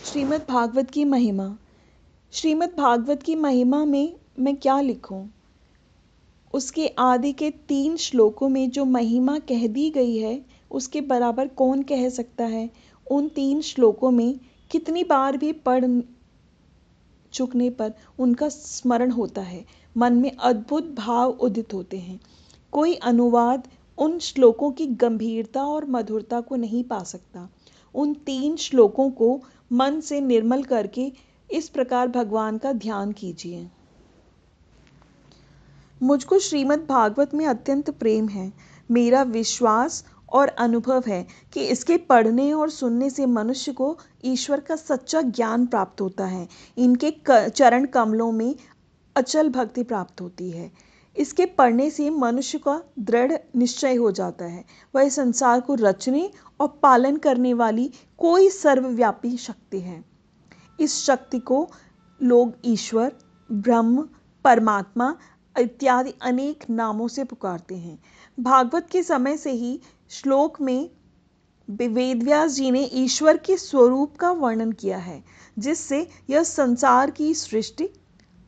श्रीमद् भागवत की महिमा। श्रीमद् भागवत की महिमा में मैं क्या लिखूं? उसके आदि के 3 श्लोकों में जो महिमा कह दी गई है उसके बराबर कौन कह सकता है। उन 3 श्लोकों में कितनी बार भी पढ़ चुकने पर उनका स्मरण होता है, मन में अद्भुत भाव उदित होते हैं। कोई अनुवाद उन श्लोकों की गंभीरता और मधुरता को नहीं पा सकता। उन 3 श्लोकों को मन से निर्मल करके इस प्रकार भगवान का ध्यान कीजिए। मुझको श्रीमद् भागवत में अत्यंत प्रेम है। मेरा विश्वास और अनुभव है कि इसके पढ़ने और सुनने से मनुष्य को ईश्वर का सच्चा ज्ञान प्राप्त होता है। इनके चरण कमलों में अचल भक्ति प्राप्त होती है। इसके पढ़ने से मनुष्य का दृढ़ निश्चय हो जाता है वह इस संसार को रचने और पालन करने वाली कोई सर्वव्यापी शक्ति है। इस शक्ति को लोग ईश्वर, ब्रह्म, परमात्मा इत्यादि अनेक नामों से पुकारते हैं। भागवत के समय से ही श्लोक में वेदव्यास जी ने ईश्वर के स्वरूप का वर्णन किया है, जिससे यह संसार की सृष्टि,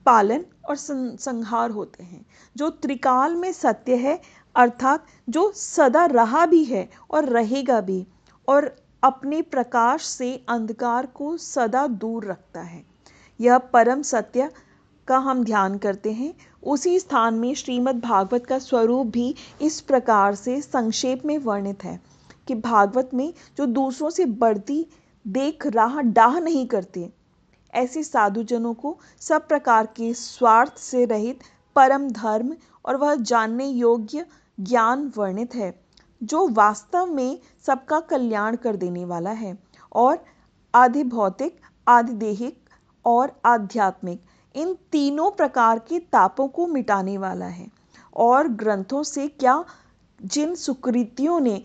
पालन और संहार होते हैं, जो त्रिकाल में सत्य है, अर्थात जो सदा रहा भी है और रहेगा भी, और अपने प्रकाश से अंधकार को सदा दूर रखता है। यह परम सत्य का हम ध्यान करते हैं। उसी स्थान में श्रीमद् भागवत का स्वरूप भी इस प्रकार से संक्षेप में वर्णित है कि भागवत में जो दूसरों से बढ़ती देख राह डाह नहीं करते, ऐसे साधुजनों को सब प्रकार के स्वार्थ से रहित परम धर्म और वह जानने योग्य ज्ञान वर्णित है, जो वास्तव में सबका कल्याण कर देने वाला है और आधि भौतिक, आधि देहिक और आध्यात्मिक इन तीनों प्रकार के तापों को मिटाने वाला है। और ग्रंथों से क्या, जिन सुकृतियों ने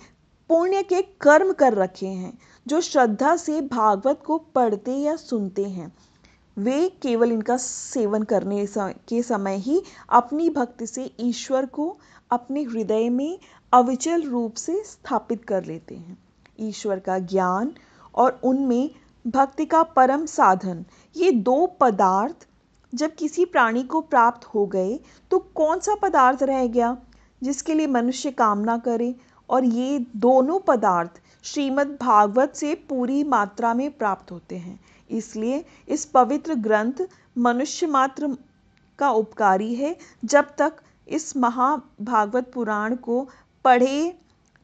पुण्य के कर्म कर रखे हैं, जो श्रद्धा से भागवत को पढ़ते या सुनते हैं, वे केवल इनका सेवन करने के समय ही अपनी भक्ति से ईश्वर को अपने हृदय में अविचल रूप से स्थापित कर लेते हैं। ईश्वर का ज्ञान और उनमें भक्ति का परम साधन, ये 2 पदार्थ जब किसी प्राणी को प्राप्त हो गए तो कौन सा पदार्थ रह गया जिसके लिए मनुष्य कामना करे। और ये दोनों पदार्थ श्रीमद् भागवत से पूरी मात्रा में प्राप्त होते हैं। इसलिए इस पवित्र ग्रंथ मनुष्य मात्र का उपकारी है। जब तक इस महाभागवत पुराण को पढ़े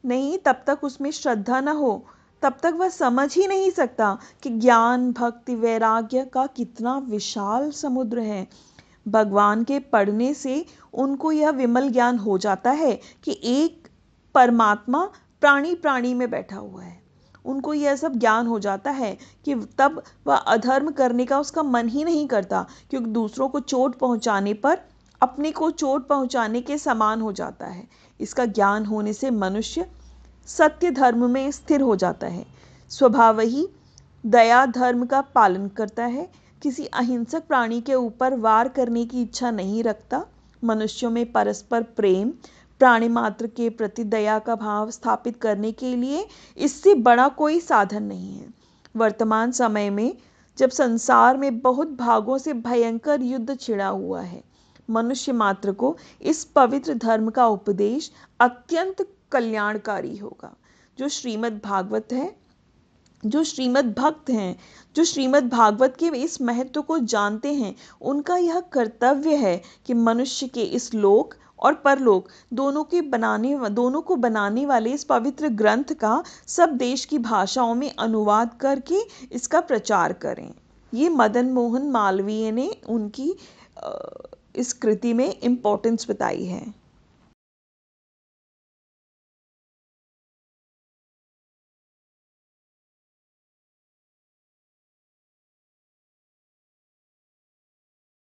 नहीं, तब तक उसमें श्रद्धा न हो, तब तक वह समझ ही नहीं सकता कि ज्ञान, भक्ति, वैराग्य का कितना विशाल समुद्र है। भगवान के पढ़ने से उनको यह विमल ज्ञान हो जाता है कि एक परमात्मा प्राणी प्राणी में बैठा हुआ है। उनको यह सब ज्ञान हो जाता है कि तब वह अधर्म करने का उसका मन ही नहीं करता, क्योंकि दूसरों को चोट पहुंचाने पर अपने को चोट पहुंचाने के समान हो जाता है। इसका ज्ञान होने से मनुष्य सत्य धर्म में स्थिर हो जाता है, स्वभाव ही दया धर्म का पालन करता है, किसी अहिंसक प्राणी के ऊपर वार करने की इच्छा नहीं रखता, मनुष्यों में परस्पर प्रेम, प्राणी मात्र के प्रति दया का भाव स्थापित करने के लिए इससे बड़ा कोई साधन नहीं है। वर्तमान समय में जब संसार में बहुत भागों से भयंकर युद्ध छिड़ा हुआ है, मनुष्य मात्र को इस पवित्र धर्म का उपदेश अत्यंत कल्याणकारी होगा। जो श्रीमद् भागवत है, जो श्रीमद् भक्त हैं, जो श्रीमद् भागवत के इस महत्व को जानते हैं, उनका यह कर्तव्य है कि मनुष्य के इस लोक और परलोक दोनों को बनाने वाले इस पवित्र ग्रंथ का सब देश की भाषाओं में अनुवाद करके इसका प्रचार करें। ये मदन मोहन मालवीय ने उनकी इस कृति में इम्पोर्टेंस बताई है।